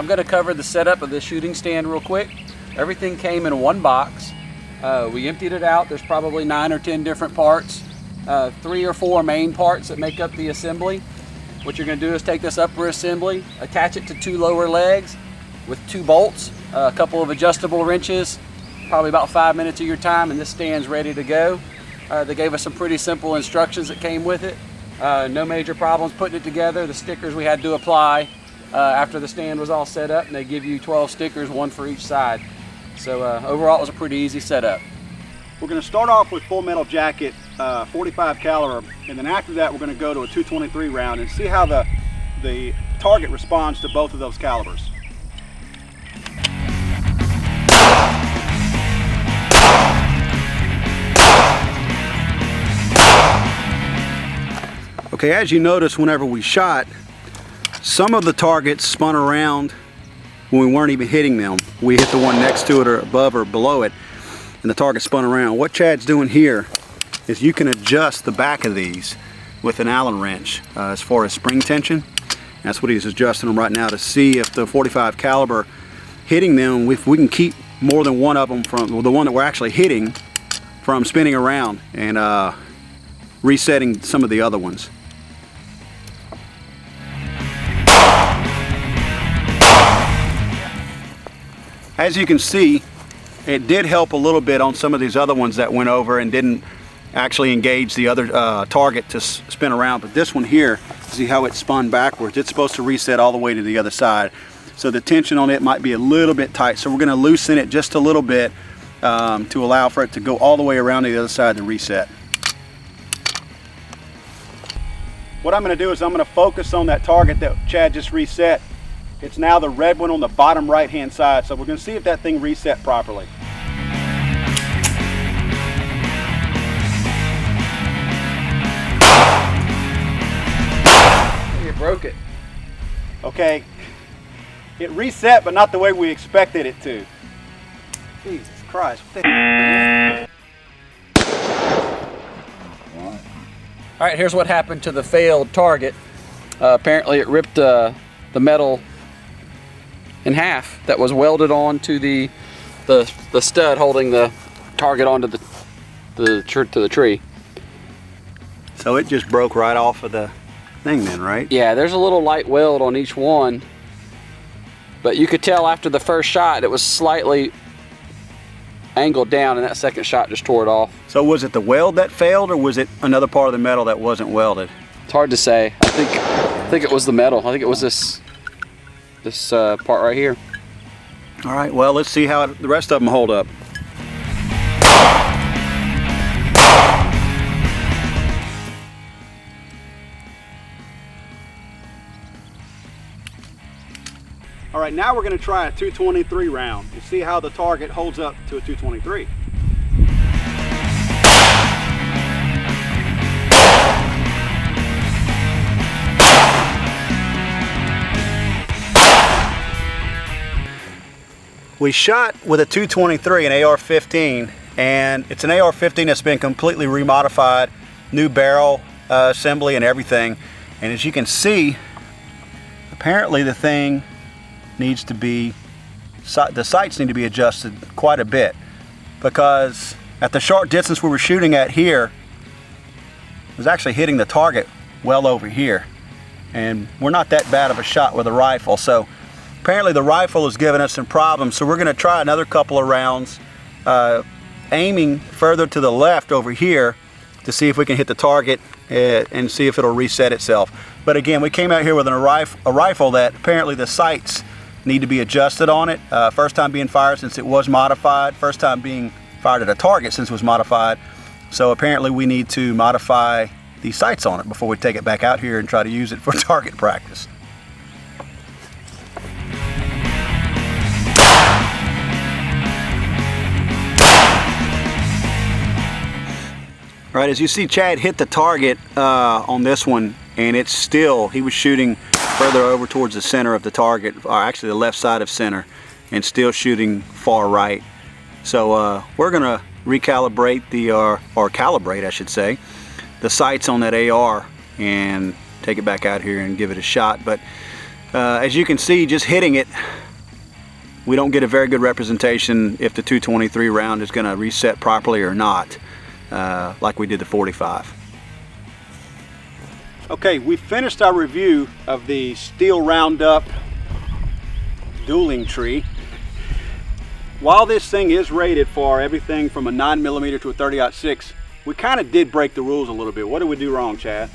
I'm going to cover the setup of the shooting stand real quick. Everything came in one box. We emptied it out. There's probably 9 or 10 different parts, 3 or 4 main parts that make up the assembly. What you're going to do is take this upper assembly, attach it to 2 lower legs with 2 bolts, a couple of adjustable wrenches, probably about 5 minutes of your time, and this stand's ready to go. They gave us some pretty simple instructions that came with it. No major problems putting it together. The stickers we had to apply after the stand was all set up, and they give you 12 stickers, 1 for each side. So overall it was a pretty easy setup. We're going to start off with Full Metal Jacket 45 caliber, and then after that we're going to go to a 223 round and see how the target responds to both of those calibers. Okay, as you notice, whenever we shot, some of the targets spun around when we weren't even hitting them. We hit the one next to it or above or below it, and the target spun around. What Chad's doing here is you can adjust the back of these with an Allen wrench as far as spring tension. That's what he's adjusting them right now to see if the 45 caliber hitting them, if we can keep more than one of them from, well, the one that we're actually hitting, from spinning around and resetting some of the other ones. As you can see, it did help a little bit on some of these other ones that went over and didn't actually engage the other target to spin around. But this one here, see how it spun backwards? It's supposed to reset all the way to the other side. So the tension on it might be a little bit tight. So we're going to loosen it just a little bit to allow for it to go all the way around to the other side to reset. What I'm going to do is I'm going to focus on that target that Chad just reset. It's now the red one on the bottom right hand side, so we're going to see if that thing reset properly. You broke it. Okay, it reset, but not the way we expected it to. Jesus Christ. All right, here's what happened to the failed target. Apparently it ripped the metal in half that was welded onto the stud holding the target onto the tree. So it just broke right off of the thing then, right? Yeah, there's a little light weld on each one, but you could tell after the first shot it was slightly angled down, and that second shot just tore it off. So was it the weld that failed, or was it another part of the metal that wasn't welded? It's hard to say. I think it was the metal. I think it was this part right here. All right, well, let's see how the rest of them hold up. All right, now we're going to try a 223 round and see how the target holds up to a 223. We shot with a 223, an AR-15, and it's an AR-15 that's been completely remodified, new barrel assembly and everything. And as you can see, apparently the thing needs to be, the sights need to be adjusted quite a bit, because at the short distance we were shooting at here, it was actually hitting the target well over here. And we're not that bad of a shot with a rifle, so apparently the rifle is giving us some problems, so we're going to try another couple of rounds aiming further to the left over here to see if we can hit the target and see if it'll reset itself. But again, we came out here with a rifle that apparently the sights need to be adjusted on it. First time being fired since it was modified, first time being fired at a target since it was modified. So apparently we need to modify the sights on it before we take it back out here and try to use it for target practice. All right, as you see, Chad hit the target on this one, and it's still, he was shooting further over towards the center of the target, or actually the left side of center, and still shooting far right. So we're gonna recalibrate or calibrate, I should say, the sights on that AR and take it back out here and give it a shot. But As you can see, just hitting it, we don't get a very good representation if the 223 round is going to reset properly or not, like we did the 45. Okay, we finished our review of the steel Roundup dueling tree. While this thing is rated for everything from a 9mm to a 30-06, we kind of did break the rules a little bit. What did we do wrong, Chad?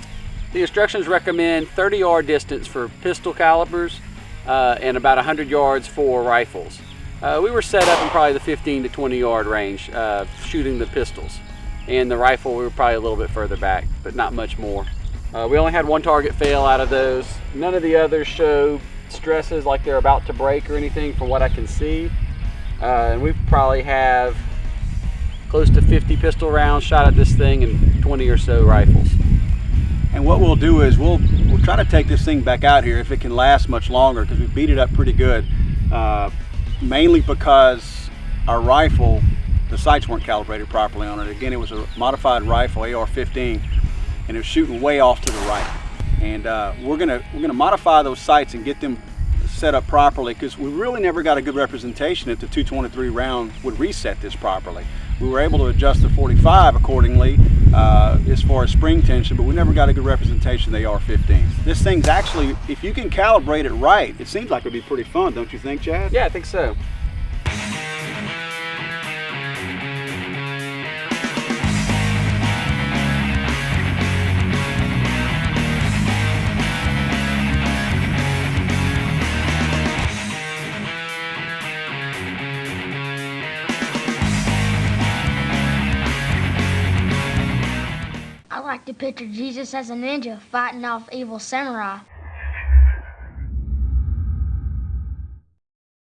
The instructions recommend 30-yard distance for pistol calibers and about 100 yards for rifles. We were set up in probably the 15 to 20-yard range shooting the pistols. And the rifle, we were probably a little bit further back, but not much more. We only had one target fail out of those. None of the others show stresses like they're about to break or anything from what I can see. And we probably have close to 50 pistol rounds shot at this thing and 20 or so rifles. And what we'll do is we'll try to take this thing back out here if it can last much longer, because we beat it up pretty good. Mainly because our rifle, the sights weren't calibrated properly on it. Again, it was a modified rifle, AR-15, and it was shooting way off to the right. And we're gonna modify those sights and get them set up properly, because we really never got a good representation if the 223 round would reset this properly. We were able to adjust the 45 accordingly as far as spring tension, but we never got a good representation of the AR-15s. This thing's actually, if you can calibrate it right, it seems like it'd be pretty fun, don't you think, Chad? Yeah, I think so. I like to picture Jesus as a ninja fighting off evil samurai.